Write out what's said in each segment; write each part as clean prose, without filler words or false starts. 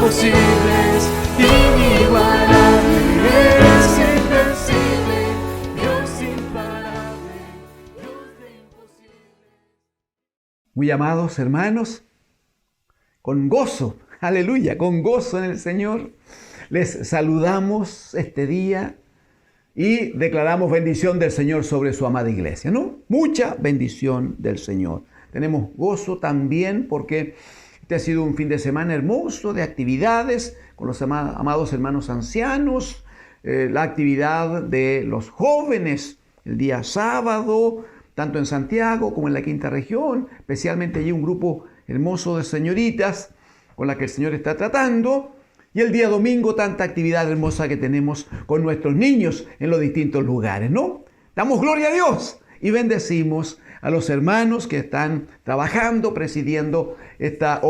imposibles, inigualable, es invencible, Dios imparable, Dios de imposibles. Muy amados hermanos, con gozo, aleluya, con gozo en el Señor, les saludamos este día y declaramos bendición del Señor sobre su amada iglesia, ¿no? Mucha bendición del Señor. Tenemos gozo también porque este ha sido un fin de semana hermoso de actividades con los amados hermanos ancianos, la actividad de los jóvenes el día sábado, tanto en Santiago como en la quinta región, especialmente allí un grupo hermoso de señoritas con la que el Señor está tratando. Y el día domingo, tanta actividad hermosa que tenemos con nuestros niños en los distintos lugares, ¿no? Damos gloria a Dios y bendecimos a los hermanos que están trabajando, presidiendo esta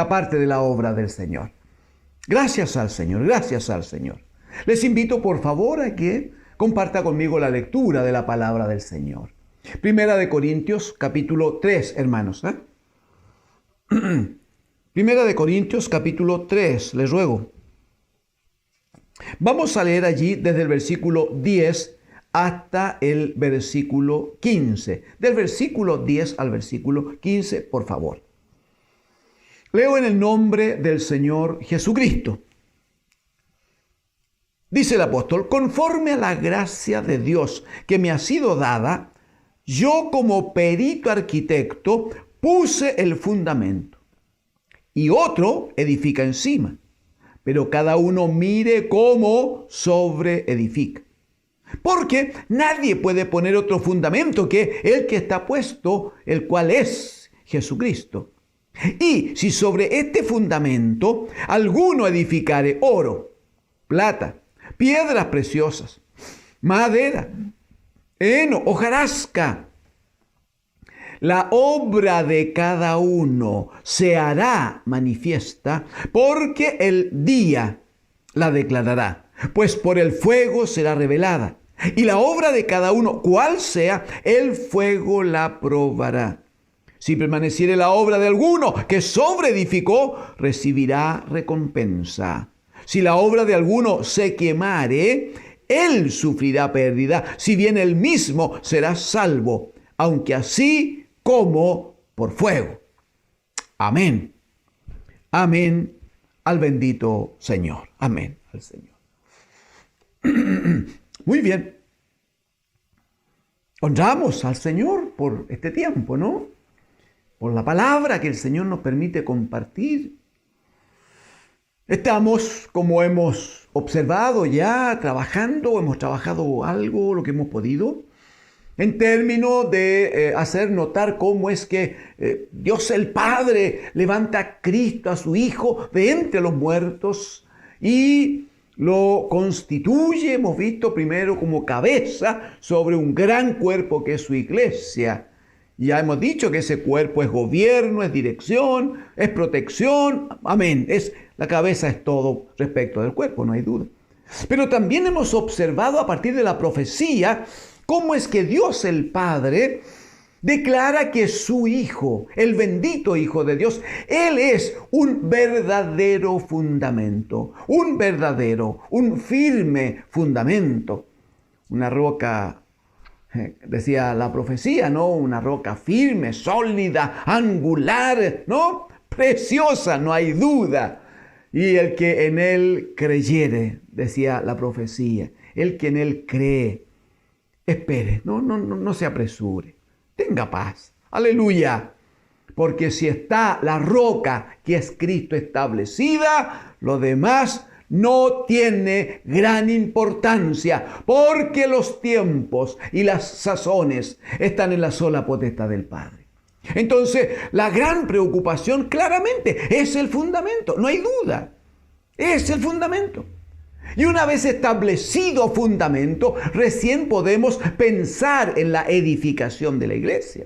parte de la obra del Señor. Gracias al Señor, gracias al Señor. Les invito por favor a que comparta conmigo la lectura de la palabra del Señor. Primera de Corintios, capítulo 3, hermanos. Primera de Corintios, capítulo 3, les ruego. Vamos a leer allí desde el versículo 10 hasta el versículo 15. Del versículo 10 al versículo 15, por favor. Leo en el nombre del Señor Jesucristo. Dice el apóstol: conforme a la gracia de Dios que me ha sido dada, yo como perito arquitecto puse el fundamento y otro edifica encima. Pero cada uno mire cómo sobreedifica. Porque nadie puede poner otro fundamento que el que está puesto, el cual es Jesucristo. Y si sobre este fundamento alguno edificare oro, plata, piedras preciosas, madera, heno, hojarasca, la obra de cada uno se hará manifiesta, porque el día la declarará, pues por el fuego será revelada. Y la obra de cada uno, cual sea, el fuego la probará. Si permaneciere la obra de alguno que sobreedificó, recibirá recompensa. Si la obra de alguno se quemare, él sufrirá pérdida, si bien él mismo será salvo, aunque así como por fuego. Amén. Amén al bendito Señor. Amén al Señor. Muy bien. Honramos al Señor por este tiempo, ¿no? Por la palabra que el Señor nos permite compartir. Estamos, como hemos observado ya, hemos trabajado algo, lo que hemos podido, en términos de hacer notar cómo es que Dios el Padre levanta a Cristo, a su Hijo, de entre los muertos y lo constituye, hemos visto primero como cabeza sobre un gran cuerpo que es su iglesia. Ya hemos dicho que ese cuerpo es gobierno, es dirección, es protección, amén. La cabeza es todo respecto del cuerpo, no hay duda. Pero también hemos observado a partir de la profecía cómo es que Dios el Padre declara que su Hijo, el bendito Hijo de Dios, Él es un verdadero fundamento, un firme fundamento. Una roca, decía la profecía, ¿no? Una roca firme, sólida, angular, ¿no? Preciosa, no hay duda. Y el que en Él creyere, decía la profecía, el que en Él cree, espere, no se apresure, tenga paz, aleluya, porque si está la roca que es Cristo establecida, lo demás no tiene gran importancia, porque los tiempos y las sazones están en la sola potestad del Padre. Entonces, la gran preocupación claramente es el fundamento, no hay duda, es el fundamento. Y una vez establecido fundamento, recién podemos pensar en la edificación de la iglesia.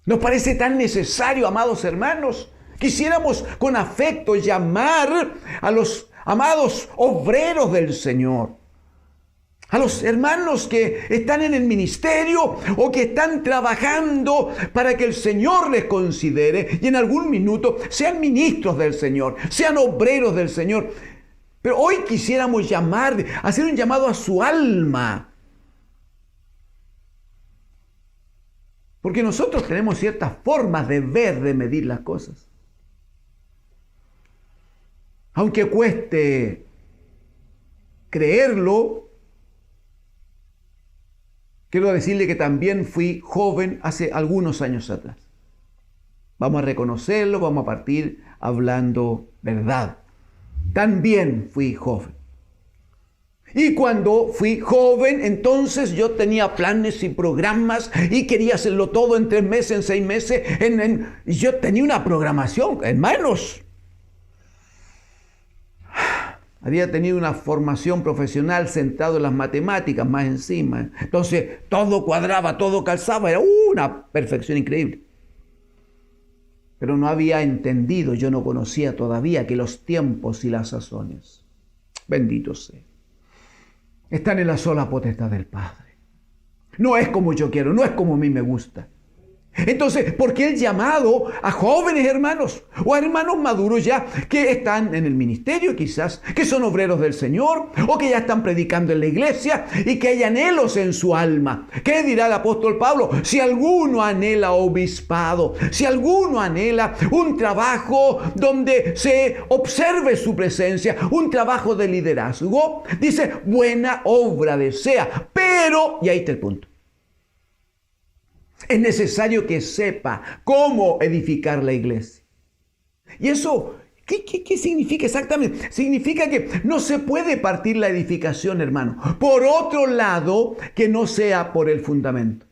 Nos parece tan necesario, amados hermanos, quisiéramos con afecto llamar a los amados obreros del Señor a los hermanos que están en el ministerio o que están trabajando para que el Señor les considere y en algún minuto sean ministros del Señor, sean obreros del Señor. Pero hoy quisiéramos hacer un llamado a su alma. Porque nosotros tenemos ciertas formas de ver, de medir las cosas. Aunque cueste creerlo, quiero decirle que también fui joven hace algunos años atrás. Vamos a reconocerlo, vamos a partir hablando verdad. También fui joven. Y cuando fui joven, entonces yo tenía planes y programas y quería hacerlo todo en 3 meses, en 6 meses. Y yo tenía una programación, hermanos. Había tenido una formación profesional centrado en las matemáticas más encima. Entonces todo cuadraba, todo calzaba, era una perfección increíble. Pero no había entendido, yo no conocía todavía que los tiempos y las sazones, bendito sea, están en la sola potestad del Padre. No es como yo quiero, no es como a mí me gusta. Entonces, ¿por qué el llamado a jóvenes hermanos o a hermanos maduros ya que están en el ministerio quizás, que son obreros del Señor o que ya están predicando en la iglesia y que hay anhelos en su alma? ¿Qué dirá el apóstol Pablo? Si alguno anhela obispado, si alguno anhela un trabajo donde se observe su presencia, un trabajo de liderazgo, dice, buena obra desea, pero, y ahí está el punto, es necesario que sepa cómo edificar la iglesia. Y eso, ¿qué significa exactamente? Significa que no se puede partir la edificación, hermano, por otro lado que no sea por el fundamento.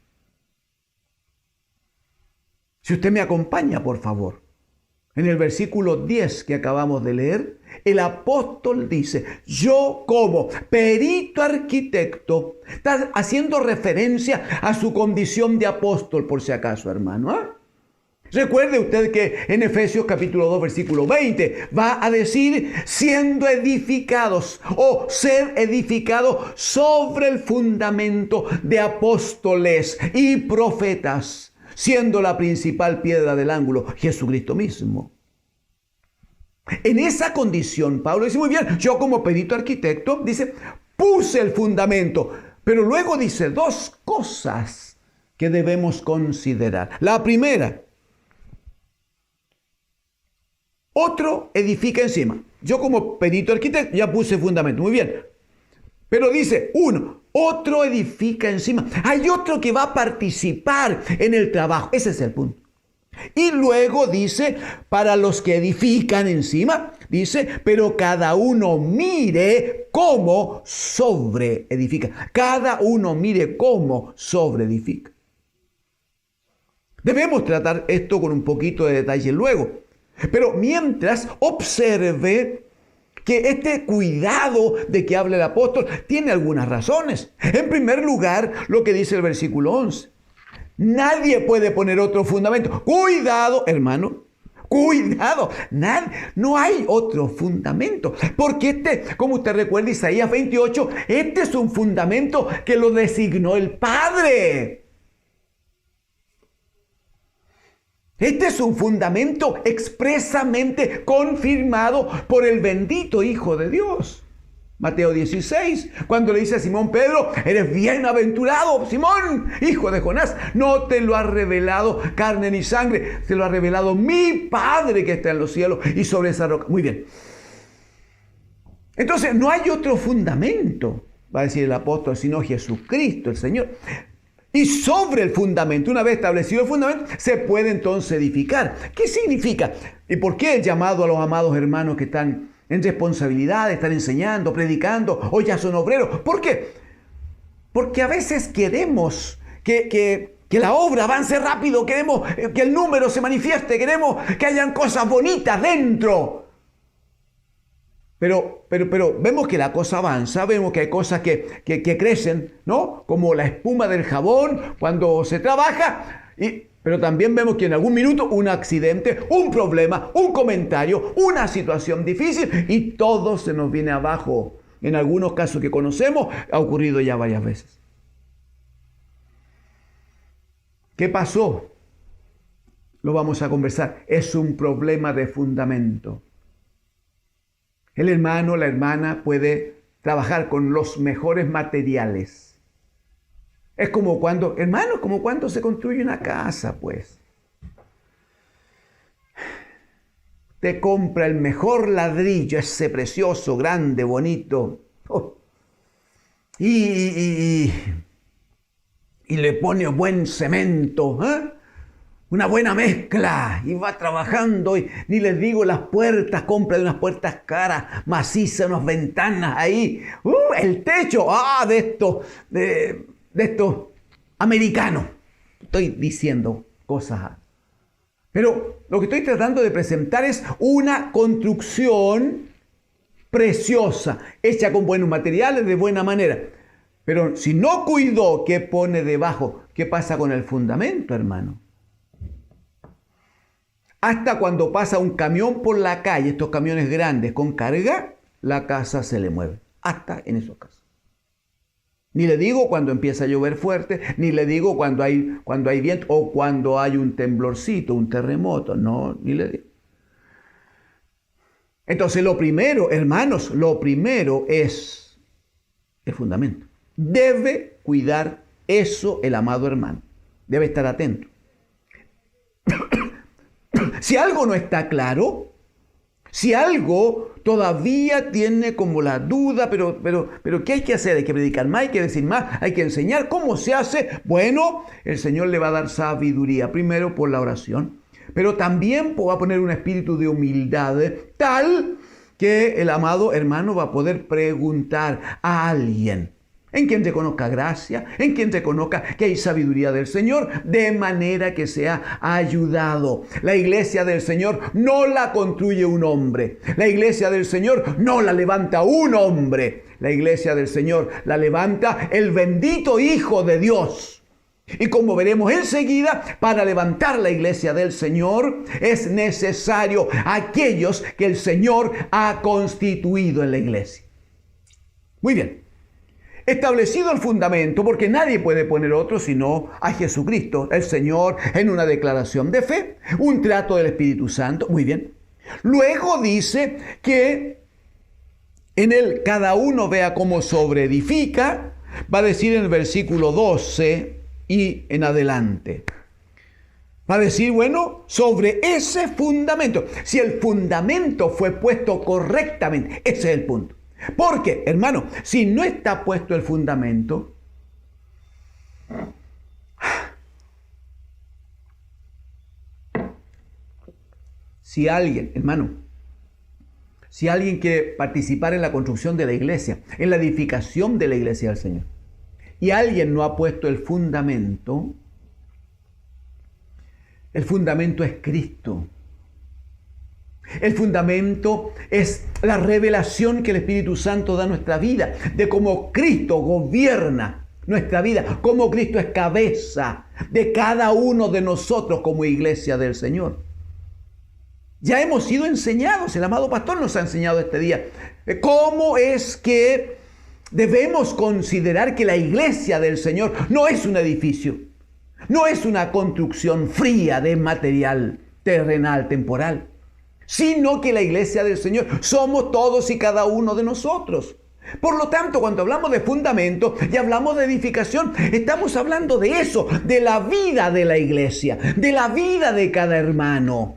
Si usted me acompaña, por favor, en el versículo 10 que acabamos de leer, el apóstol dice, yo como perito arquitecto, está haciendo referencia a su condición de apóstol, por si acaso, hermano. Recuerde usted que en Efesios capítulo 2, versículo 20, va a decir, siendo edificados o ser edificados sobre el fundamento de apóstoles y profetas, siendo la principal piedra del ángulo Jesucristo mismo. En esa condición, Pablo dice, muy bien, yo como perito arquitecto, dice, puse el fundamento, pero luego dice 2 cosas que debemos considerar. La primera, otro edifica encima. Yo como perito arquitecto ya puse el fundamento, muy bien. Pero dice, otro edifica encima. Hay otro que va a participar en el trabajo. Ese es el punto. Y luego dice, para los que edifican encima, dice, pero cada uno mire cómo sobre edifica. Cada uno mire cómo sobre edifica. Debemos tratar esto con un poquito de detalle luego. Pero mientras observe que este cuidado de que habla el apóstol tiene algunas razones. En primer lugar, lo que dice el versículo 11. Nadie puede poner otro fundamento. Cuidado, hermano. Cuidado. No hay otro fundamento. Porque como usted recuerda, Isaías 28, este es un fundamento que lo designó el Padre. Este es un fundamento expresamente confirmado por el bendito Hijo de Dios. Mateo 16, cuando le dice a Simón Pedro, eres bienaventurado, Simón, hijo de Jonás, no te lo ha revelado carne ni sangre, te lo ha revelado mi Padre que está en los cielos y sobre esa roca. Muy bien. Entonces, no hay otro fundamento, va a decir el apóstol, sino Jesucristo, el Señor. Y sobre el fundamento, una vez establecido el fundamento, se puede entonces edificar. ¿Qué significa? ¿Y por qué el llamado a los amados hermanos que están en responsabilidad, están enseñando, predicando, o ya son obreros? ¿Por qué? Porque a veces queremos que la obra avance rápido, queremos que el número se manifieste, queremos que hayan cosas bonitas dentro. Pero vemos que la cosa avanza, vemos que hay cosas que crecen, ¿no? Como la espuma del jabón cuando se trabaja. Pero también vemos que en algún minuto un accidente, un problema, un comentario, una situación difícil y todo se nos viene abajo. En algunos casos que conocemos, ha ocurrido ya varias veces. ¿Qué pasó? Lo vamos a conversar. Es un problema de fundamento. El hermano, la hermana puede trabajar con los mejores materiales. Es como cuando, hermano, como cuando se construye una casa, pues. Te compra el mejor ladrillo, ese precioso, grande, bonito. Oh. Y le pone buen cemento, ¿eh? Una buena mezcla. Y va trabajando. Y ni les digo las puertas, compra de unas puertas caras, macizas, unas ventanas ahí. El techo, de estos americanos. Estoy diciendo cosas. Pero lo que estoy tratando de presentar es una construcción preciosa, hecha con buenos materiales, de buena manera. Pero si no cuidó qué pone debajo, ¿qué pasa con el fundamento, hermano? Hasta cuando pasa un camión por la calle, estos camiones grandes con carga, la casa se le mueve. Hasta en esos casos. Ni le digo cuando empieza a llover fuerte, ni le digo cuando hay viento o cuando hay un temblorcito, un terremoto. No, ni le digo. Entonces lo primero, hermanos, lo primero es el fundamento. Debe cuidar eso el amado hermano. Debe estar atento. Si algo no está claro, si algo todavía tiene como la duda, pero ¿qué hay que hacer? Hay que predicar más, hay que decir más, hay que enseñar. ¿Cómo se hace? Bueno, el Señor le va a dar sabiduría, primero por la oración, pero también va a poner un espíritu de humildad tal que el amado hermano va a poder preguntar a alguien en quien reconozca gracia, en quien reconozca que hay sabiduría del Señor, de manera que sea ayudado. La iglesia del Señor no la construye un hombre. La iglesia del Señor no la levanta un hombre. La iglesia del Señor la levanta el bendito Hijo de Dios. Y como veremos enseguida, para levantar la iglesia del Señor es necesario aquellos que el Señor ha constituido en la iglesia. Muy bien. Establecido el fundamento, porque nadie puede poner otro sino a Jesucristo, el Señor, en una declaración de fe, un trato del Espíritu Santo. Muy bien. Luego dice que en él cada uno vea cómo sobreedifica. Va a decir en el versículo 12 y en adelante. Va a decir, bueno, sobre ese fundamento. Si el fundamento fue puesto correctamente, ese es el punto. Porque, hermano, si no está puesto el fundamento, si alguien, hermano, si alguien quiere participar en la construcción de la iglesia, en la edificación de la iglesia del Señor, y alguien no ha puesto el fundamento es Cristo. El fundamento es la revelación que el Espíritu Santo da a nuestra vida, de cómo Cristo gobierna nuestra vida, cómo Cristo es cabeza de cada uno de nosotros como iglesia del Señor. Ya hemos sido enseñados, el amado pastor nos ha enseñado este día, cómo es que debemos considerar que la iglesia del Señor no es un edificio, no es una construcción fría de material terrenal, temporal, sino que la iglesia del Señor somos todos y cada uno de nosotros. Por lo tanto, cuando hablamos de fundamento y hablamos de edificación, estamos hablando de eso, de la vida de la iglesia, de la vida de cada hermano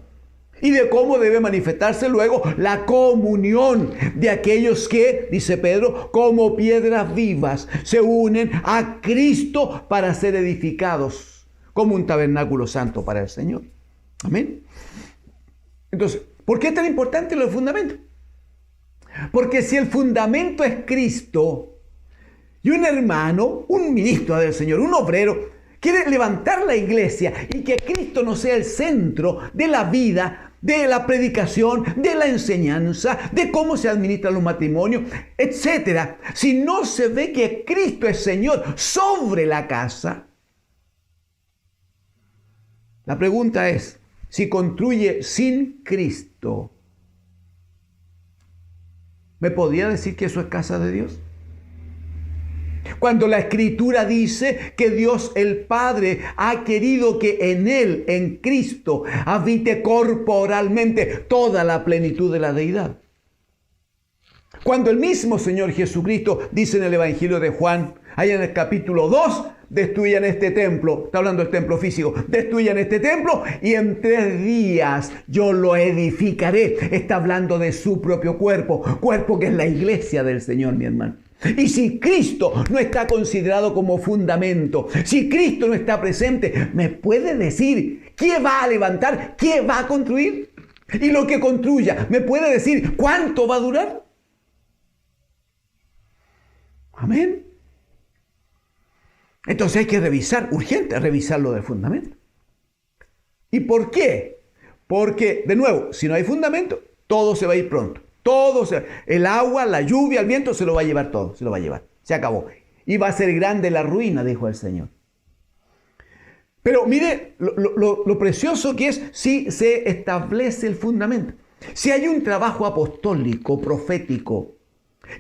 y de cómo debe manifestarse luego la comunión de aquellos que, dice Pedro, como piedras vivas se unen a Cristo para ser edificados como un tabernáculo santo para el Señor. Amén. Entonces, ¿por qué es tan importante lo del fundamento? Porque si el fundamento es Cristo y un hermano, un ministro del Señor, un obrero, quiere levantar la iglesia y que Cristo no sea el centro de la vida, de la predicación, de la enseñanza, de cómo se administran los matrimonios, etc. Si no se ve que Cristo es Señor sobre la casa, la pregunta es, si construye sin Cristo, ¿Me podría decir que eso es casa de Dios? Cuando la Escritura dice que Dios el Padre ha querido que en Él, en Cristo, habite corporalmente toda la plenitud de la deidad. Cuando el mismo Señor Jesucristo dice en el Evangelio de Juan, allá en el capítulo 2, destruyan este templo, está hablando del templo físico, destruyan este templo y en 3 días yo lo edificaré. Está hablando de su propio cuerpo que es la iglesia del Señor, mi hermano. Y si Cristo no está considerado como fundamento, si Cristo no está presente, ¿me puede decir qué va a levantar, qué va a construir? Y lo que construya, ¿me puede decir cuánto va a durar? Amén. Entonces hay que revisar, urgente revisar lo del fundamento. ¿Y por qué? Porque, de nuevo, si no hay fundamento, todo se va a ir pronto. El agua, la lluvia, el viento se lo va a llevar todo, se lo va a llevar. Se acabó. Y va a ser grande la ruina, dijo el Señor. Pero mire lo precioso que es si se establece el fundamento. Si hay un trabajo apostólico, profético,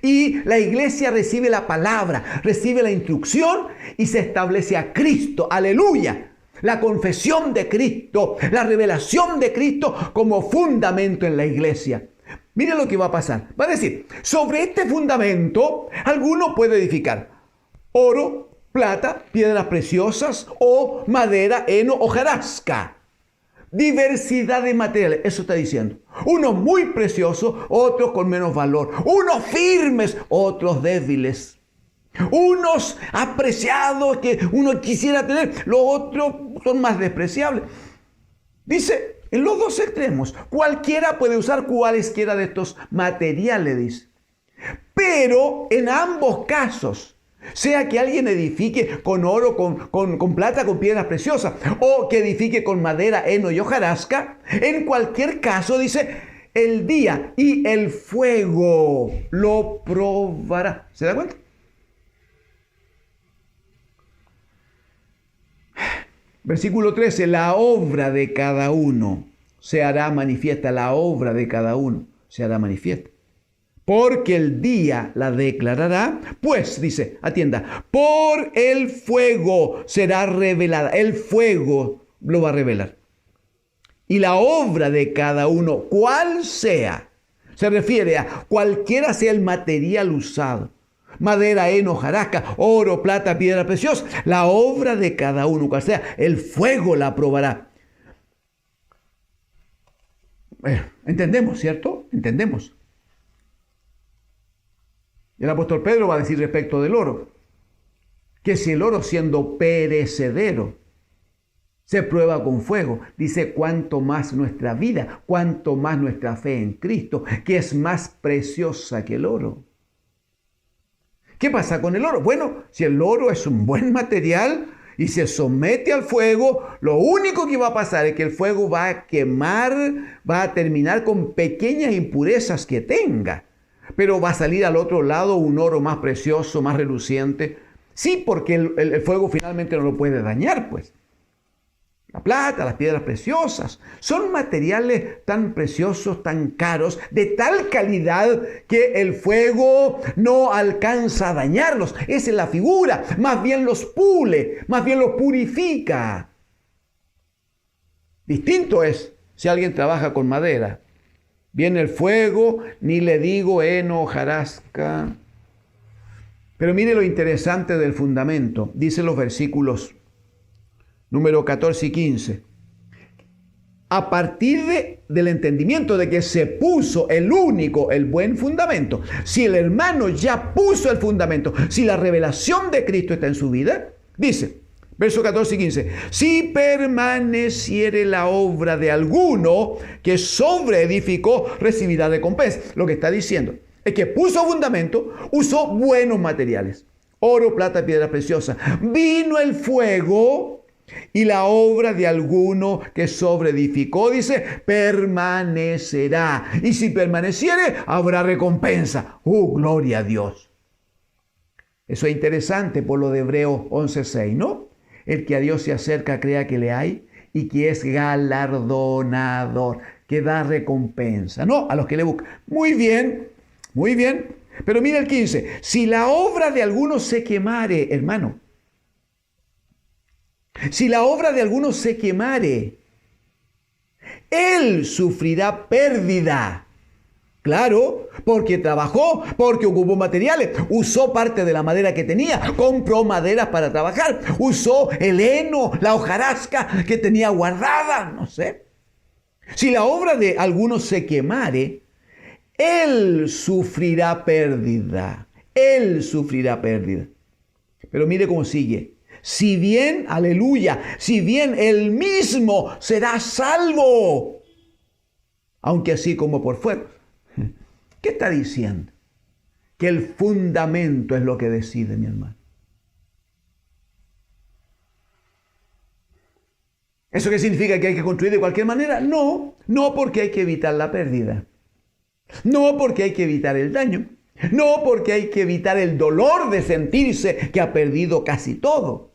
y la iglesia recibe la palabra, recibe la instrucción y se establece a Cristo, aleluya, la confesión de Cristo, la revelación de Cristo como fundamento en la iglesia. Mire lo que va a pasar. Va a decir, sobre este fundamento, alguno puede edificar oro, plata, piedras preciosas o madera, heno, hojarasca. Diversidad de materiales, eso está diciendo. Unos muy preciosos, otros con menos valor. Unos firmes, otros débiles. Unos apreciados que uno quisiera tener, los otros son más despreciables. Dice, en los dos extremos, cualquiera puede usar cualesquiera de estos materiales, dice. Pero en ambos casos, sea que alguien edifique con oro, con plata, con piedras preciosas, o que edifique con madera, heno y hojarasca, en cualquier caso, dice, el día y el fuego lo probará. ¿Se da cuenta? Versículo 13, la obra de cada uno se hará manifiesta, la obra de cada uno se hará manifiesta. Porque el día la declarará, pues, dice, atienda, por el fuego será revelada, el fuego lo va a revelar. Y la obra de cada uno, cual sea, se refiere a cualquiera sea el material usado. Madera, heno, hojarasca, oro, plata, piedra preciosa. La obra de cada uno, cual sea, el fuego la probará. Entendemos, ¿cierto? Entendemos. El apóstol Pedro va a decir respecto del oro, que si el oro siendo perecedero se prueba con fuego, dice cuánto más nuestra vida, cuánto más nuestra fe en Cristo, que es más preciosa que el oro. ¿Qué pasa con el oro? Bueno, si el oro es un buen material y se somete al fuego, lo único que va a pasar es que el fuego va a quemar, va a terminar con pequeñas impurezas que tenga. Pero va a salir al otro lado un oro más precioso, más reluciente. Sí, porque el fuego finalmente no lo puede dañar, pues. La plata, las piedras preciosas, son materiales tan preciosos, tan caros, de tal calidad que el fuego no alcanza a dañarlos. Esa es la figura, más bien los pule, más bien los purifica. Distinto es si alguien trabaja con madera. Viene el fuego, ni le digo heno, hojarasca. Pero mire lo interesante del fundamento. Dice los versículos número 14 y 15. A partir del entendimiento de que se puso el buen fundamento. Si el hermano ya puso el fundamento, si la revelación de Cristo está en su vida, dice, verso 14 y 15, si permaneciere la obra de alguno que sobreedificó, recibirá recompensa. Lo que está diciendo es que puso fundamento, usó buenos materiales, oro, plata, piedra preciosa. Vino el fuego y la obra de alguno que sobreedificó, dice, permanecerá. Y si permaneciere, habrá recompensa. Gloria a Dios. Eso es interesante por lo de Hebreos 11:6, ¿no? El que a Dios se acerca crea que le hay y que es galardonador, que da recompensa, ¿no? A los que le buscan. Muy bien, Muy bien. Pero mira el 15. Si la obra de alguno se quemare, hermano. Si la obra de alguno se quemare, él sufrirá pérdida. Claro, porque trabajó, porque ocupó materiales, usó parte de la madera que tenía, compró maderas para trabajar, usó el heno, la hojarasca que tenía guardada, no sé. Si la obra de alguno se quemare, él sufrirá pérdida. Él sufrirá pérdida. Pero mire cómo sigue. Si bien, aleluya, si bien él mismo será salvo, aunque así como por fuera. ¿Qué está diciendo? Que el fundamento es lo que decide, mi hermano. ¿Eso qué significa? ¿Que hay que construir de cualquier manera? No, no porque hay que evitar la pérdida. No porque hay que evitar el daño. No porque hay que evitar el dolor de sentirse que ha perdido casi todo.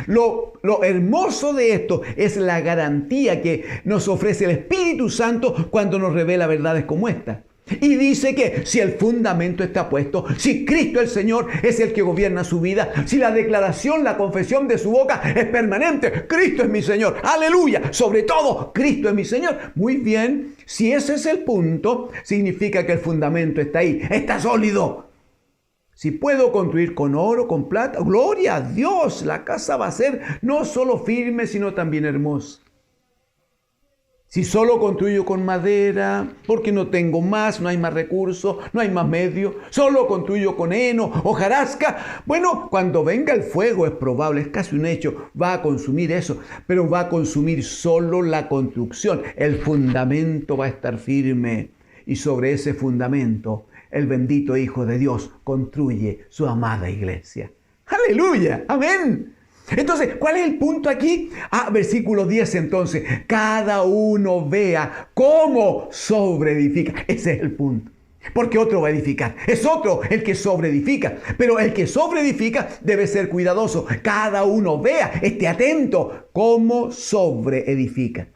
Lo hermoso de esto es la garantía que nos ofrece el Espíritu Santo cuando nos revela verdades como esta. Y dice que si el fundamento está puesto, si Cristo el Señor es el que gobierna su vida, si la declaración, la confesión de su boca es permanente, Cristo es mi Señor, aleluya, sobre todo Cristo es mi Señor. Muy bien, si ese es el punto, significa que el fundamento está ahí, está sólido. Si puedo construir con oro, con plata, gloria a Dios, la casa va a ser no solo firme, sino también hermosa. Si solo construyo con madera, porque no tengo más, no hay más recursos, no hay más medios, solo construyo con heno, hojarasca, bueno, cuando venga el fuego es probable, es casi un hecho, va a consumir eso, pero va a consumir solo la construcción. El fundamento va a estar firme y sobre ese fundamento el bendito Hijo de Dios construye su amada iglesia. ¡Aleluya! ¡Amén! Entonces, ¿cuál es el punto aquí? Versículo 10 entonces. Cada uno vea cómo sobreedifica. Ese es el punto. Porque otro va a edificar. Es otro el que sobreedifica. Pero el que sobreedifica debe ser cuidadoso. Cada uno vea, esté atento cómo sobreedifica.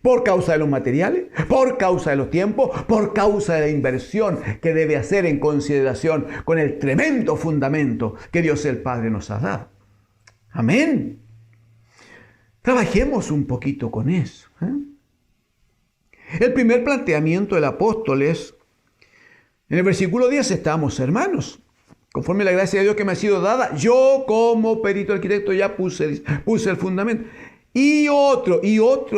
Por causa de los materiales, por causa de los tiempos, por causa de la inversión que debe hacer en consideración con el tremendo fundamento que Dios el Padre nos ha dado. Amén. Trabajemos un poquito con eso. El primer planteamiento del apóstol es, en el versículo 10, estamos hermanos. Conforme a la gracia de Dios que me ha sido dada, yo como perito arquitecto ya puse el fundamento. Y otro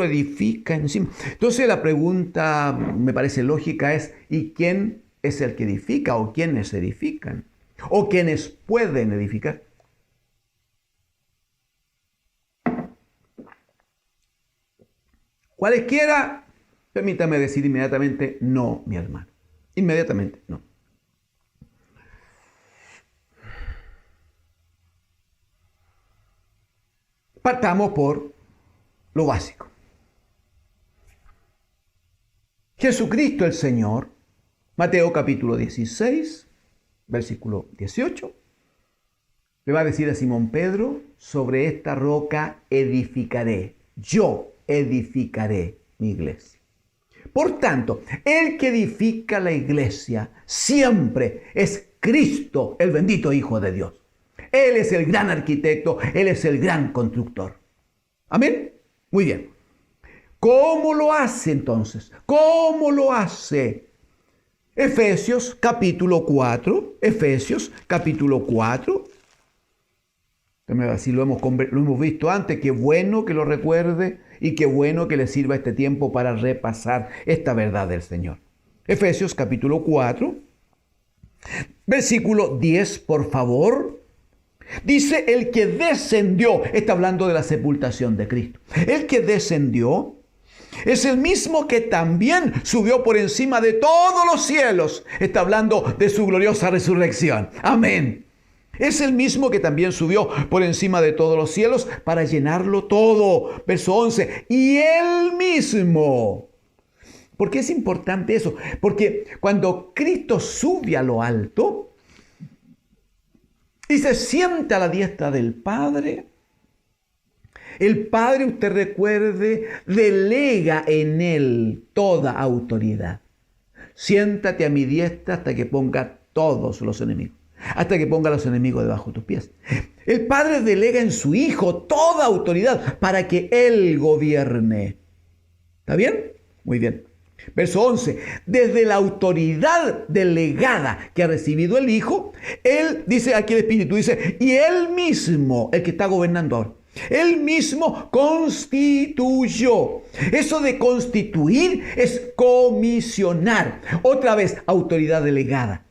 edifica encima. Entonces la pregunta, me parece lógica, es, ¿y quién es el que edifica? ¿O quiénes edifican? ¿O quiénes pueden edificar? Cualesquiera, permítame decir inmediatamente, no, mi hermano. Inmediatamente, no. Partamos por lo básico. Jesucristo el Señor, Mateo capítulo 16, versículo 18, le va a decir a Simón Pedro, sobre esta roca edificaré, yo edificaré mi iglesia. Por tanto, el que edifica la iglesia siempre es Cristo, el bendito Hijo de Dios. Él es el gran arquitecto, Él es el gran constructor. ¿Amén? Muy bien. ¿Cómo lo hace entonces? ¿Cómo lo hace? Efesios capítulo 4. Efesios capítulo 4. Así lo hemos visto antes. Qué bueno que lo recuerde y qué bueno que le sirva este tiempo para repasar esta verdad del Señor. Efesios capítulo 4. Versículo 10, por favor. Dice, el que descendió, está hablando de la sepultación de Cristo. El que descendió es el mismo que también subió por encima de todos los cielos. Está hablando de su gloriosa resurrección. Amén. Es el mismo que también subió por encima de todos los cielos para llenarlo todo. Verso 11. Y él mismo. ¿Por qué es importante eso? Porque cuando Cristo sube a lo alto y se sienta a la diestra del Padre, el Padre, usted recuerde, delega en él toda autoridad. siéntate a mi diestra hasta que ponga todos los enemigos, hasta que ponga a los enemigos debajo de tus pies. El Padre delega en su Hijo toda autoridad para que Él gobierne. ¿Está bien? Muy bien. Verso 11. Desde la autoridad delegada que ha recibido el Hijo, Él, dice aquí el Espíritu, dice, y Él mismo, el que está gobernando ahora, Él mismo constituyó. Eso de constituir es comisionar. Otra vez, autoridad delegada.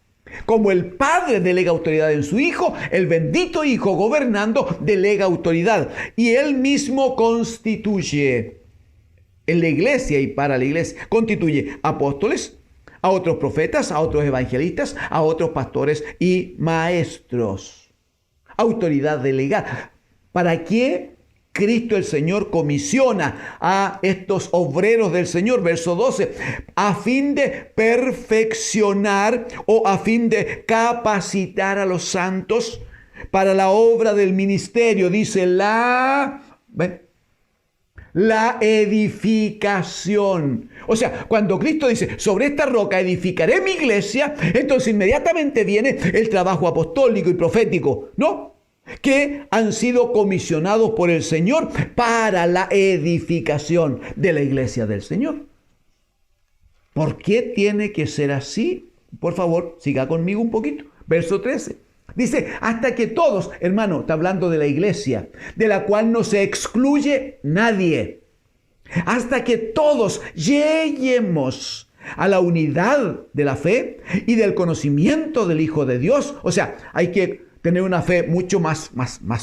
Como el Padre delega autoridad en su Hijo, el bendito Hijo gobernando delega autoridad. Y Él mismo constituye en la iglesia y para la iglesia. Constituye apóstoles, a otros profetas, a otros evangelistas, a otros pastores y maestros. Autoridad delegada. ¿Para qué Cristo el Señor comisiona a estos obreros del Señor? Verso 12. A fin de perfeccionar o a fin de capacitar a los santos para la obra del ministerio. Dice la edificación. O sea, cuando Cristo dice, sobre esta roca edificaré mi iglesia, entonces inmediatamente viene el trabajo apostólico y profético, ¿no? Que han sido comisionados por el Señor para la edificación de la iglesia del Señor. ¿Por qué tiene que ser así? Por favor, siga conmigo un poquito. Verso 13. Dice, hasta que todos, hermano, está hablando de la iglesia, de la cual no se excluye nadie. Hasta que todos lleguemos a la unidad de la fe y del conocimiento del Hijo de Dios. O sea, hay que tener una fe mucho más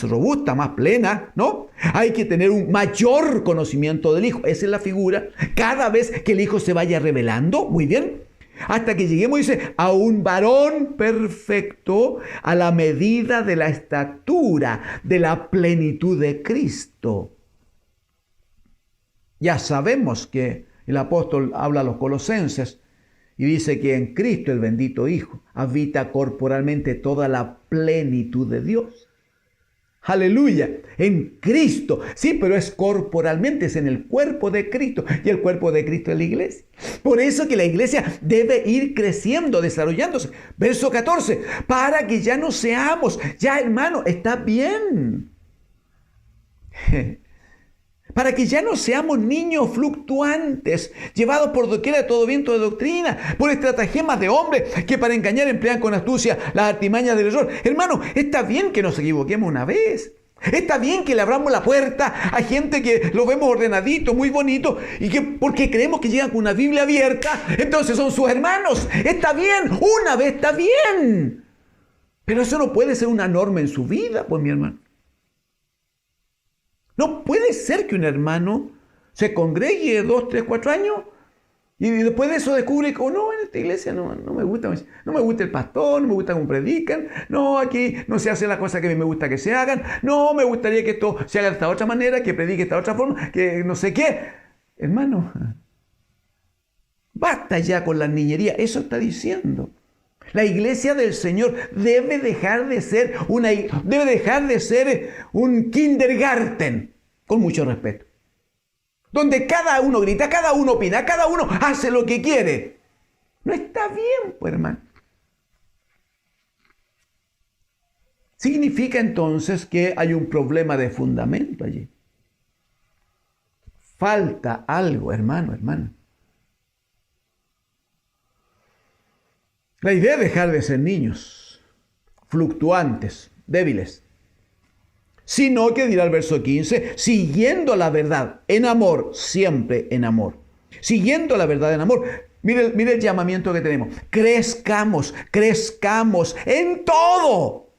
robusta, más plena, ¿no? Hay que tener un mayor conocimiento del Hijo. Esa es la figura. Cada vez que el Hijo se vaya revelando, muy bien, hasta que lleguemos, dice, a un varón perfecto, a la medida de la estatura, de la plenitud de Cristo. Ya sabemos que el apóstol habla a los colosenses y dice que en Cristo, el bendito Hijo, habita corporalmente toda la plenitud de Dios. Aleluya, en Cristo. Sí, pero es corporalmente, es en el cuerpo de Cristo. Y el cuerpo de Cristo es la iglesia. Por eso que la iglesia debe ir creciendo, desarrollándose. Verso 14, para que ya no seamos, ya hermano, está bien. Para que ya no seamos niños fluctuantes, llevados por doquiera de todo viento de doctrina, por estratagemas de hombres que para engañar emplean con astucia las artimañas del error. Hermano, está bien que nos equivoquemos una vez. Está bien que le abramos la puerta a gente que lo vemos ordenadito, muy bonito, y que porque creemos que llegan con una Biblia abierta, entonces son sus hermanos. Está bien, una vez está bien. Pero eso no puede ser una norma en su vida, pues mi hermano. No puede ser que un hermano se congregue 2, 3, 4 años y después de eso descubre que no, en esta iglesia no me gusta el pastor, no me gusta cómo predican, no, aquí no se hace la cosa que a mí me gusta que se hagan, no, me gustaría que esto se haga de esta otra manera, que predique de esta otra forma, que no sé qué. Hermano, basta ya con la niñería, eso está diciendo. La iglesia del Señor debe dejar de ser un kindergarten, con mucho respeto, donde cada uno grita, cada uno opina, cada uno hace lo que quiere. No está bien, pues, hermano. Significa entonces que hay un problema de fundamento allí. Falta algo, hermano. La idea es dejar de ser niños, fluctuantes, débiles, sino que dirá el verso 15, siguiendo la verdad en amor, siempre en amor, siguiendo la verdad en amor. Mire el llamamiento que tenemos, crezcamos en todo,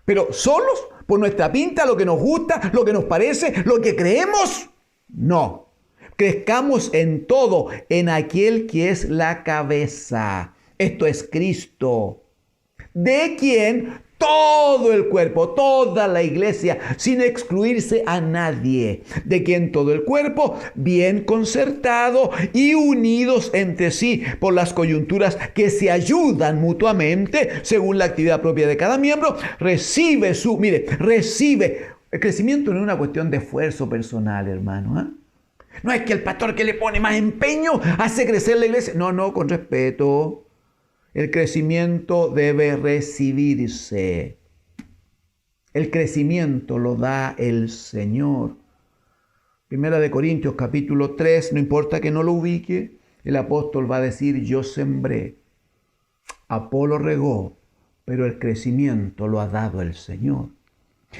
pero solos, por nuestra pinta, lo que nos gusta, lo que nos parece, lo que creemos, no. Crezcamos en todo, en aquel que es la cabeza. Esto es Cristo, de quien todo el cuerpo, toda la iglesia, sin excluirse a nadie, de quien todo el cuerpo, bien concertado y unidos entre sí por las coyunturas que se ayudan mutuamente, según la actividad propia de cada miembro, recibe. El crecimiento no es una cuestión de esfuerzo personal, hermano, No es que el pastor que le pone más empeño hace crecer la iglesia. No, no, con respeto. El crecimiento debe recibirse. El crecimiento lo da el Señor. Primera de Corintios capítulo 3, no importa que no lo ubique, el apóstol va a decir, yo sembré, Apolo regó, pero el crecimiento lo ha dado el Señor.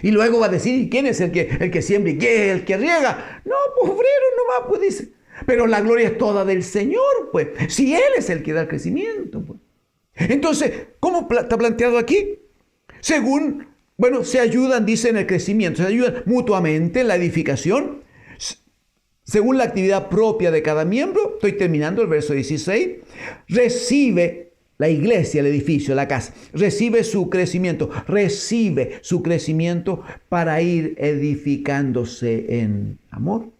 Y luego va a decir, ¿y quién es el que siembra y quién es el que riega? No, pues obrero nomás, pues dice. Pero la gloria es toda del Señor, pues. Si Él es el que da el crecimiento, pues. Entonces, ¿cómo está planteado aquí? Según, bueno, se ayudan, dice, en el crecimiento, se ayudan mutuamente en la edificación, según la actividad propia de cada miembro. Estoy terminando el verso 16. Recibe la iglesia, el edificio, la casa, recibe su crecimiento para ir edificándose en amor.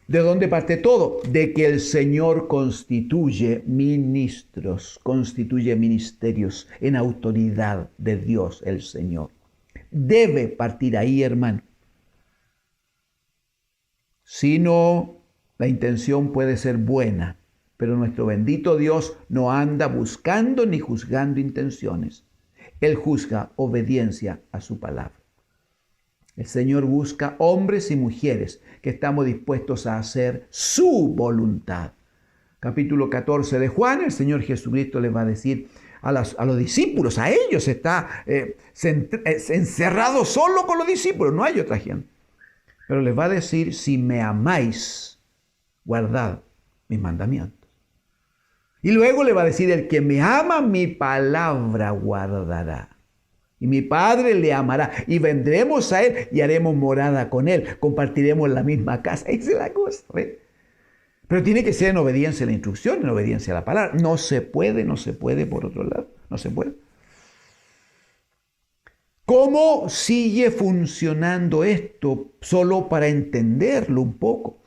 ¿De dónde parte todo? De que el Señor constituye ministros, constituye ministerios en autoridad de Dios el Señor. Debe partir ahí, hermano. Si no, la intención puede ser buena, pero nuestro bendito Dios no anda buscando ni juzgando intenciones. Él juzga obediencia a su palabra. El Señor busca hombres y mujeres que estamos dispuestos a hacer su voluntad. Capítulo 14 de Juan, el Señor Jesucristo les va a decir a los discípulos, a ellos está encerrado solo con los discípulos, no hay otra gente. Pero les va a decir, si me amáis, guardad mis mandamientos. Y luego le va a decir, el que me ama, mi palabra guardará. Y mi Padre le amará, y vendremos a Él y haremos morada con Él. Compartiremos la misma casa. Esa es la cosa, ¿ve? Pero tiene que ser en obediencia a la instrucción, en obediencia a la palabra. No se puede por otro lado. No se puede. ¿Cómo sigue funcionando esto? Solo para entenderlo un poco.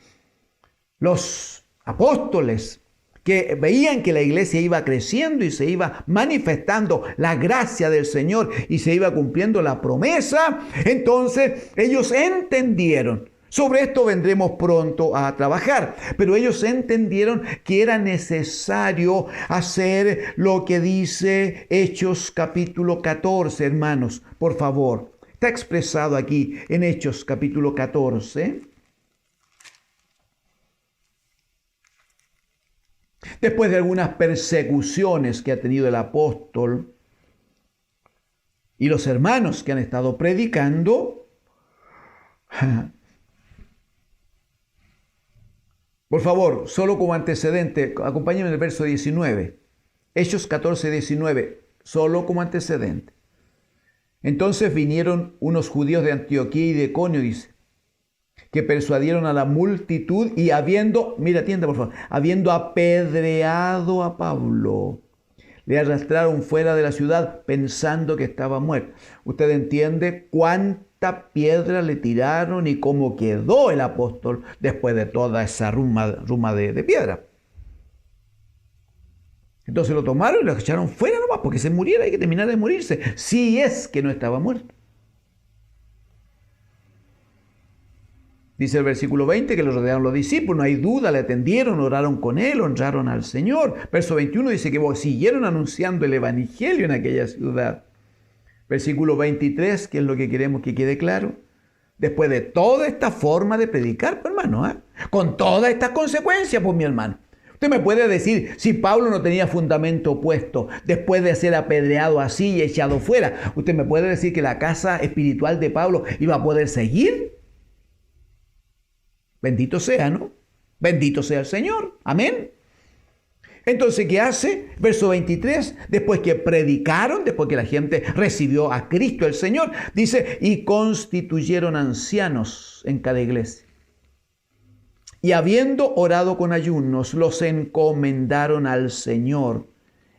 Los apóstoles que veían que la iglesia iba creciendo y se iba manifestando la gracia del Señor y se iba cumpliendo la promesa, entonces ellos entendieron. Sobre esto vendremos pronto a trabajar, pero ellos entendieron que era necesario hacer lo que dice Hechos capítulo 14, hermanos, por favor. Está expresado aquí en Hechos capítulo 14. Después de algunas persecuciones que ha tenido el apóstol y los hermanos que han estado predicando, por favor, solo como antecedente, acompáñenme en el verso 19. Hechos 14, 19, solo como antecedente. Entonces vinieron unos judíos de Antioquía y de Iconio, dice, que persuadieron a la multitud y habiendo apedreado a Pablo, le arrastraron fuera de la ciudad pensando que estaba muerto. Usted entiende cuánta piedra le tiraron y cómo quedó el apóstol después de toda esa ruma de piedra. Entonces lo tomaron y lo echaron fuera nomás porque se muriera, hay que terminar de morirse, si es que no estaba muerto. Dice el versículo 20 que lo rodearon los discípulos, no hay duda, le atendieron, oraron con él, honraron al Señor. Verso 21 dice que siguieron anunciando el evangelio en aquella ciudad. Versículo 23, que es lo que queremos que quede claro. Después de toda esta forma de predicar, pues, hermano, con todas estas consecuencias, pues mi hermano. Usted me puede decir, si Pablo no tenía fundamento puesto, después de ser apedreado así y echado fuera, usted me puede decir que la casa espiritual de Pablo iba a poder seguir. Bendito sea, ¿no? Bendito sea el Señor. Amén. Entonces, ¿qué hace? Verso 23, después que predicaron, después que la gente recibió a Cristo el Señor, dice, y constituyeron ancianos en cada iglesia. Y habiendo orado con ayunos, los encomendaron al Señor,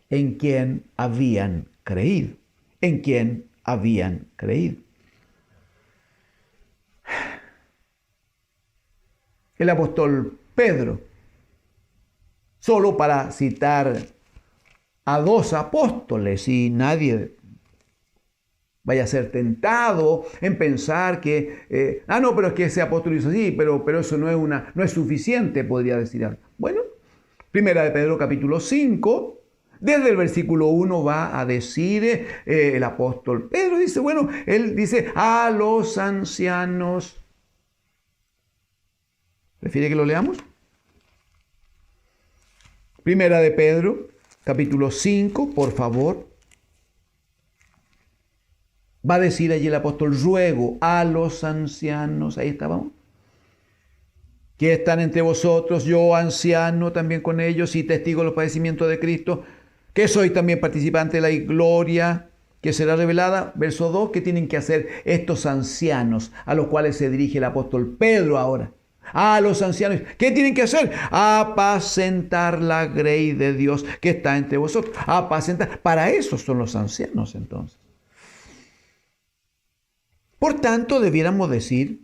en quien habían creído. En quien habían creído. El apóstol Pedro, solo para citar a dos apóstoles y nadie vaya a ser tentado en pensar que, no, pero es que ese apóstol hizo así, pero eso no es suficiente, podría decir algo. Bueno, Primera de Pedro capítulo 5, desde el versículo 1 va a decir el apóstol Pedro, él dice a los ancianos. ¿Prefiere que lo leamos? Primera de Pedro, capítulo 5, por favor. Va a decir allí el apóstol, ruego a los ancianos, ahí estábamos, que están entre vosotros, yo anciano también con ellos y testigo de los padecimientos de Cristo, que soy también participante de la gloria que será revelada. Verso 2, ¿qué tienen que hacer estos ancianos a los cuales se dirige el apóstol Pedro ahora? A los ancianos, ¿qué tienen que hacer? Apacentar la grey de Dios que está entre vosotros. Apacentar, para eso son los ancianos entonces. Por tanto, debiéramos decir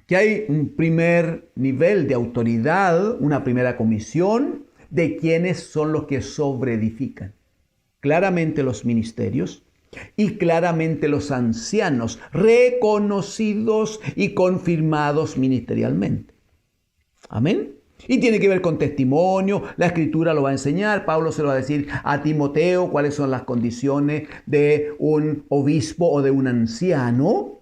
que hay un primer nivel de autoridad, una primera comisión de quienes son los que sobreedifican. Claramente los ministerios y claramente los ancianos, reconocidos y confirmados ministerialmente. Amén. Y tiene que ver con testimonio, la Escritura lo va a enseñar, Pablo se lo va a decir a Timoteo cuáles son las condiciones de un obispo o de un anciano.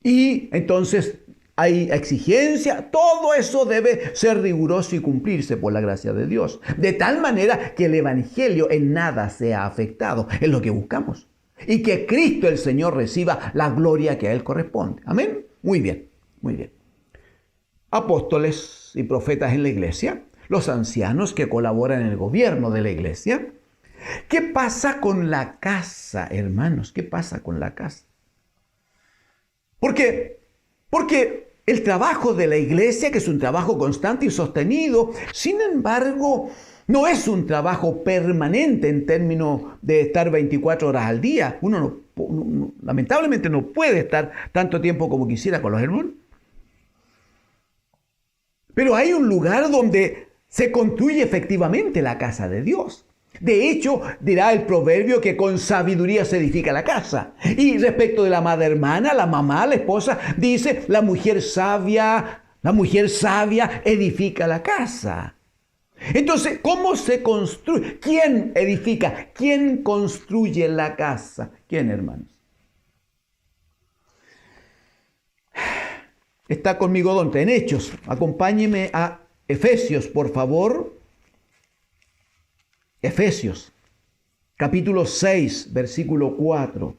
Y entonces hay exigencia, todo eso debe ser riguroso y cumplirse por la gracia de Dios. De tal manera que el Evangelio en nada sea afectado, es lo que buscamos. Y que Cristo el Señor reciba la gloria que a Él corresponde. Amén. Muy bien, muy bien. Apóstoles y profetas en la iglesia, los ancianos que colaboran en el gobierno de la iglesia. ¿Qué pasa con la casa, hermanos? ¿Qué pasa con la casa? Porque el trabajo de la iglesia, que es un trabajo constante y sostenido, sin embargo, no es un trabajo permanente en términos de estar 24 horas al día. Uno lamentablemente no puede estar tanto tiempo como quisiera con los hermanos. Pero hay un lugar donde se construye efectivamente la casa de Dios. De hecho, dirá el proverbio que con sabiduría se edifica la casa. Y respecto de la amada hermana, la mamá, la esposa, dice, la mujer sabia edifica la casa. Entonces, ¿cómo se construye? ¿Quién edifica? ¿Quién construye la casa? ¿Quién, hermanos? Está conmigo donde en Hechos. Acompáñeme a Efesios, por favor. Efesios, capítulo 6, versículo 4.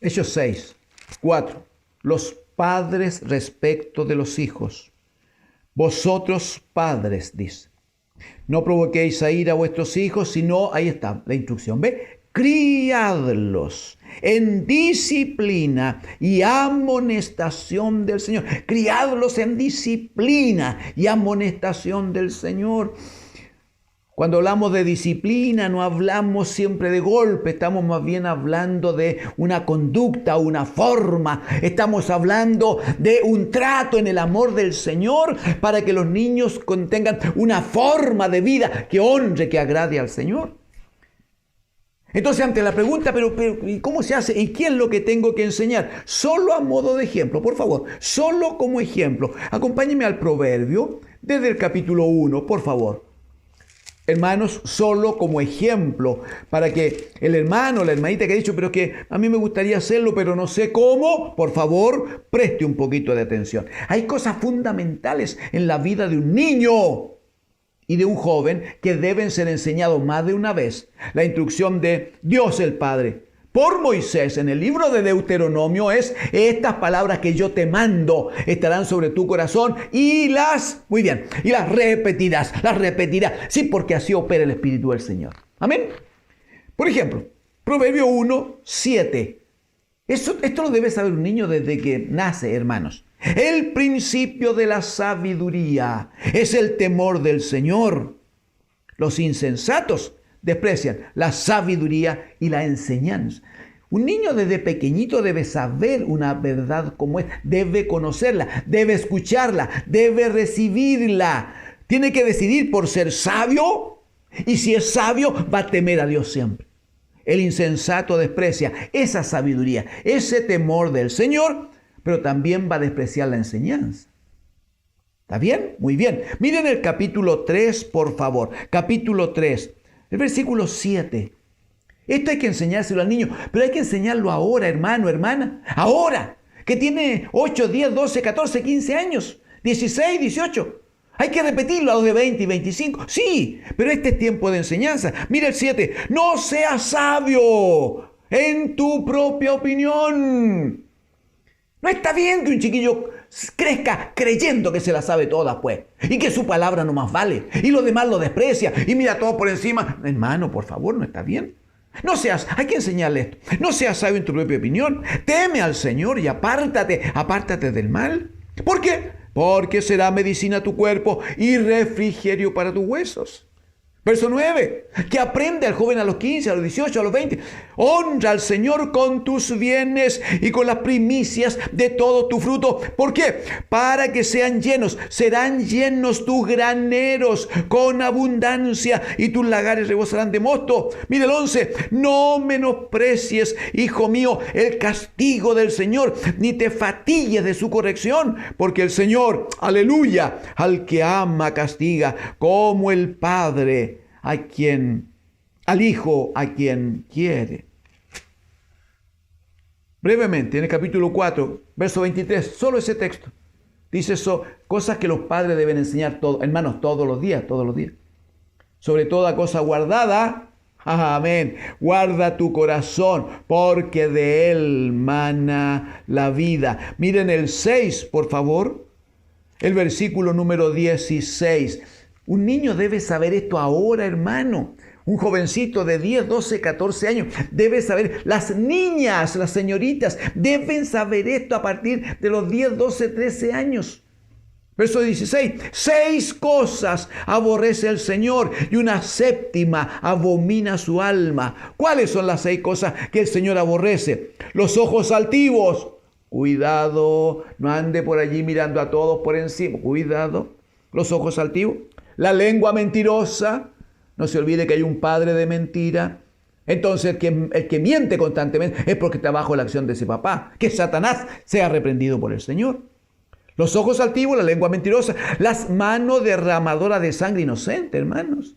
Hechos 6, 4. Los padres respecto de los hijos. Vosotros padres, dice, no provoquéis a ira a vuestros hijos, sino, ahí está la instrucción, ¿ve? Criadlos en disciplina y amonestación del Señor. Criadlos en disciplina y amonestación del Señor. Cuando hablamos de disciplina, no hablamos siempre de golpe, estamos más bien hablando de una conducta, una forma. Estamos hablando de un trato en el amor del Señor para que los niños tengan una forma de vida que honre, que agrade al Señor. Entonces, ante la pregunta, pero ¿y cómo se hace? ¿Y qué es lo que tengo que enseñar? Solo a modo de ejemplo, por favor, solo como ejemplo. Acompáñenme al proverbio desde el capítulo 1, por favor. Hermanos, solo como ejemplo, para que el hermano, la hermanita que ha dicho, pero que a mí me gustaría hacerlo, pero no sé cómo, por favor, preste un poquito de atención. Hay cosas fundamentales en la vida de un niño y de un joven que deben ser enseñados más de una vez. La instrucción de Dios el Padre por Moisés en el libro de Deuteronomio es: estas palabras que yo te mando estarán sobre tu corazón y las repetirás, sí, porque así opera el Espíritu del Señor. Amén. Por ejemplo, Proverbio 1, 7. Esto lo debe saber un niño desde que nace, hermanos. El principio de la sabiduría es el temor del Señor. Los insensatos desprecian la sabiduría y la enseñanza. Un niño desde pequeñito debe saber una verdad como es, debe conocerla, debe escucharla, debe recibirla. Tiene que decidir por ser sabio, y si es sabio va a temer a Dios siempre. El insensato desprecia esa sabiduría, ese temor del Señor, pero también va a despreciar la enseñanza. ¿Está bien? Muy bien. Miren el capítulo 3, por favor. Capítulo 3, el versículo 7. Esto hay que enseñárselo al niño, pero hay que enseñarlo ahora, hermano, hermana. Ahora, que tiene 8, 10, 12, 14, 15 años, 16, 18. Hay que repetirlo a los de 20 y 25. Sí, pero este es tiempo de enseñanza. Mira el 7. No seas sabio en tu propia opinión. No está bien que un chiquillo crezca creyendo que se la sabe toda, pues, y que su palabra no más vale, y lo demás lo desprecia, y mira todo por encima. Hermano, por favor, no está bien. Hay que enseñarle esto. No seas sabio en tu propia opinión. Teme al Señor y apártate del mal. ¿Por qué? Porque será medicina a tu cuerpo y refrigerio para tus huesos. Verso 9, que aprende al joven a los 15, a los 18, a los 20. Honra al Señor con tus bienes y con las primicias de todo tu fruto. ¿Por qué? Para que serán llenos tus graneros con abundancia y tus lagares rebosarán de mosto. Mire el 11, no menosprecies, hijo mío, el castigo del Señor, ni te fatigues de su corrección, porque el Señor, aleluya, al que ama castiga, como el Padre al Hijo a quien quiere. Brevemente, en el capítulo 4, verso 23, solo ese texto. Dice eso, cosas que los padres deben enseñar hermanos, todos los días. Sobre toda cosa guardada, amén, guarda tu corazón, porque de él mana la vida. Miren el 6, por favor, el versículo número 16. Un niño debe saber esto ahora, hermano. Un jovencito de 10, 12, 14 años debe saber. Las niñas, las señoritas, deben saber esto a partir de los 10, 12, 13 años. Verso 16. 6 cosas aborrece el Señor y una séptima abomina su alma. ¿Cuáles son las 6 cosas que el Señor aborrece? Los ojos altivos. Cuidado, no ande por allí mirando a todos por encima. Cuidado. Los ojos altivos. La lengua mentirosa. No se olvide que hay un padre de mentira. Entonces el que miente constantemente es porque está bajo la acción de ese papá. Que Satanás sea reprendido por el Señor. Los ojos altivos, la lengua mentirosa, las manos derramadoras de sangre inocente, hermanos.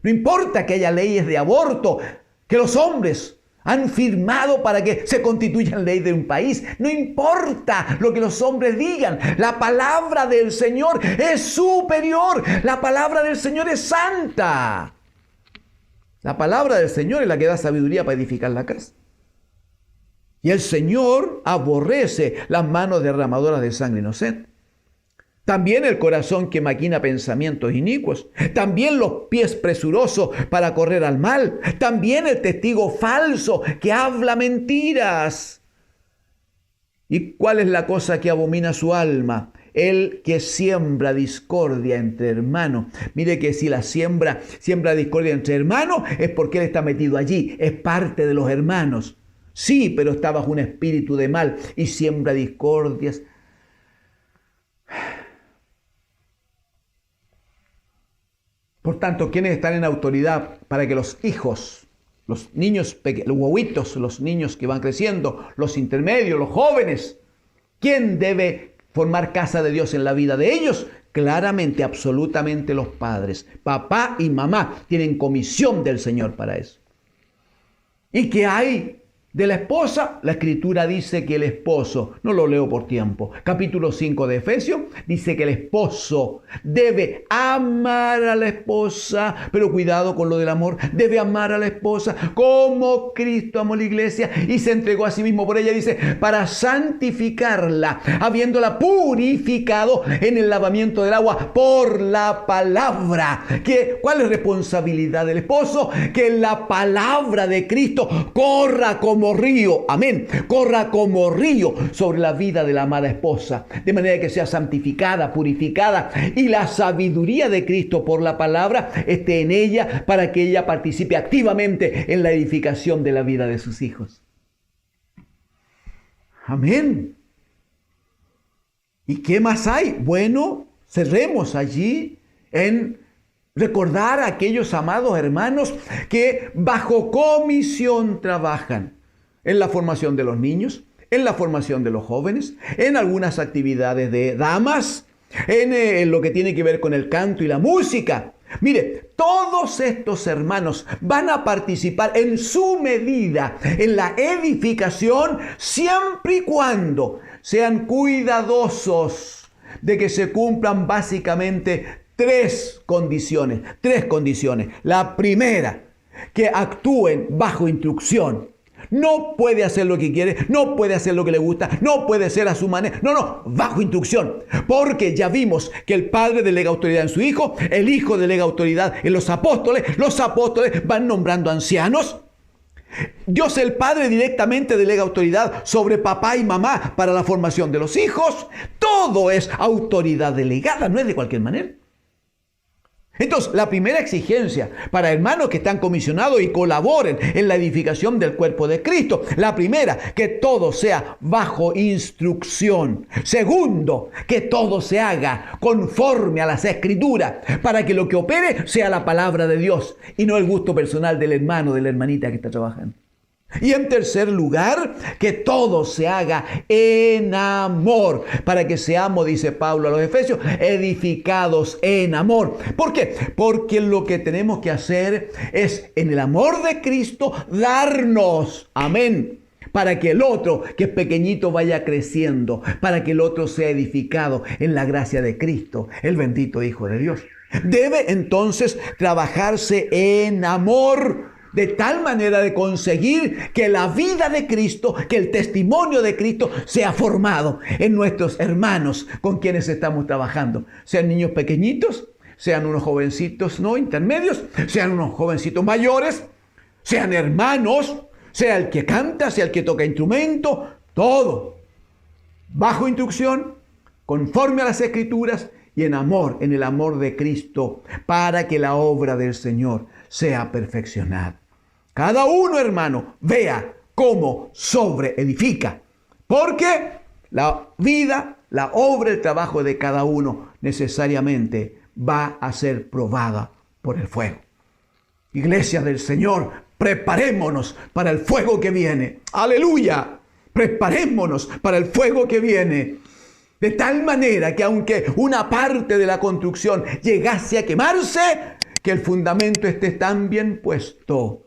No importa que haya leyes de aborto, que los hombres han firmado para que se constituyan ley de un país. No importa lo que los hombres digan. La palabra del Señor es superior. La palabra del Señor es santa. La palabra del Señor es la que da sabiduría para edificar la casa. Y el Señor aborrece las manos derramadoras de sangre inocente. También el corazón que maquina pensamientos inicuos. También los pies presurosos para correr al mal. También el testigo falso que habla mentiras. ¿Y cuál es la cosa que abomina su alma? El que siembra discordia entre hermanos. Mire que si siembra discordia entre hermanos es porque él está metido allí. Es parte de los hermanos. Sí, pero está bajo un espíritu de mal y siembra discordias. Por tanto, ¿quiénes están en autoridad para que los hijos, los niños pequeños, los guaguitos, los niños que van creciendo, los intermedios, los jóvenes, quién debe formar casa de Dios en la vida de ellos? Claramente, absolutamente los padres. Papá y mamá tienen comisión del Señor para eso. ¿Y qué hay de la esposa? La Escritura dice que el esposo, no lo leo por tiempo, capítulo 5 de Efesios, dice que el esposo debe amar a la esposa, pero cuidado con lo del amor, debe amar a la esposa como Cristo amó la iglesia y se entregó a sí mismo por ella, dice, para santificarla, habiéndola purificado en el lavamiento del agua por la palabra. ¿Cuál es la responsabilidad del esposo? Que la palabra de Cristo corra como río, amén, corra como río sobre la vida de la amada esposa, de manera que sea santificada, purificada, y la sabiduría de Cristo por la palabra esté en ella para que ella participe activamente en la edificación de la vida de sus hijos. Amén. ¿Y qué más hay? Bueno, cerremos allí en recordar a aquellos amados hermanos que bajo comisión trabajan en la formación de los niños, en la formación de los jóvenes, en algunas actividades de damas, en lo que tiene que ver con el canto y la música. Mire, todos estos hermanos van a participar en su medida en la edificación, siempre y cuando sean cuidadosos de que se cumplan básicamente tres condiciones. La primera, que actúen bajo instrucción. No puede hacer lo que quiere, no puede hacer lo que le gusta, no puede ser a su manera. No, bajo instrucción. Porque ya vimos que el Padre delega autoridad en su Hijo, el Hijo delega autoridad en los apóstoles van nombrando ancianos. Dios el Padre directamente delega autoridad sobre papá y mamá para la formación de los hijos. Todo es autoridad delegada, no es de cualquier manera. Entonces, la primera exigencia para hermanos que están comisionados y colaboren en la edificación del cuerpo de Cristo. La primera, que todo sea bajo instrucción. Segundo, que todo se haga conforme a las Escrituras, para que lo que opere sea la palabra de Dios y no el gusto personal del hermano, de la hermanita que está trabajando. Y en tercer lugar, que todo se haga en amor, para que seamos, dice Pablo a los Efesios, edificados en amor. ¿Por qué? Porque lo que tenemos que hacer es, en el amor de Cristo, darnos, amén, para que el otro, que es pequeñito, vaya creciendo, para que el otro sea edificado en la gracia de Cristo, el bendito Hijo de Dios. Debe entonces trabajarse en amor, de tal manera de conseguir que la vida de Cristo, que el testimonio de Cristo sea formado en nuestros hermanos con quienes estamos trabajando. Sean niños pequeñitos, sean unos jovencitos no intermedios, sean unos jovencitos mayores, sean hermanos, sea el que canta, sea el que toca instrumento, todo bajo instrucción, conforme a las Escrituras y en amor, en el amor de Cristo, para que la obra del Señor sea perfeccionada. Cada uno, hermano, vea cómo sobreedifica. Porque la vida, la obra, el trabajo de cada uno necesariamente va a ser probada por el fuego. Iglesia del Señor, preparémonos para el fuego que viene. ¡Aleluya! Preparémonos para el fuego que viene. De tal manera que aunque una parte de la construcción llegase a quemarse, que el fundamento esté tan bien puesto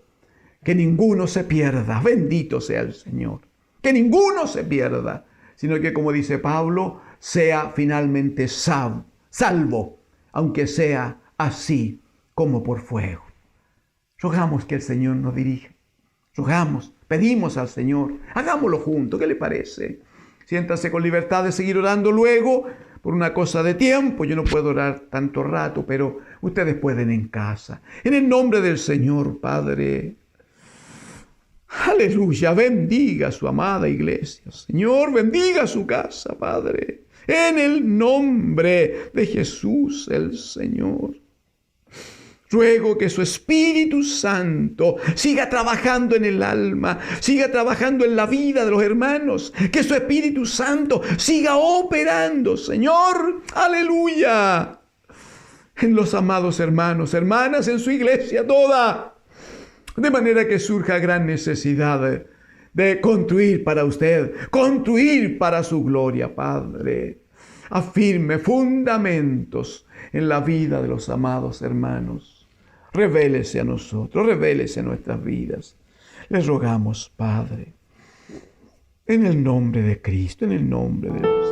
que ninguno se pierda. Bendito sea el Señor. Que ninguno se pierda, sino que, como dice Pablo, sea finalmente salvo, aunque sea así como por fuego. Rogamos que el Señor nos dirija. Rogamos, pedimos al Señor. Hagámoslo juntos. ¿Qué le parece? Siéntase con libertad de seguir orando luego. Por una cosa de tiempo, yo no puedo orar tanto rato, pero ustedes pueden en casa. En el nombre del Señor, Padre. Aleluya, bendiga a su amada iglesia. Señor, bendiga su casa, Padre. En el nombre de Jesús el Señor. Ruego que su Espíritu Santo siga trabajando en el alma, siga trabajando en la vida de los hermanos. Que su Espíritu Santo siga operando, Señor. Aleluya. En los amados hermanos, hermanas, en su iglesia toda. De manera que surja gran necesidad de construir para usted, construir para su gloria, Padre. Afirme fundamentos en la vida de los amados hermanos. Revélese a nosotros, revélese a nuestras vidas. Les rogamos, Padre, en el nombre de Cristo, en el nombre de Dios.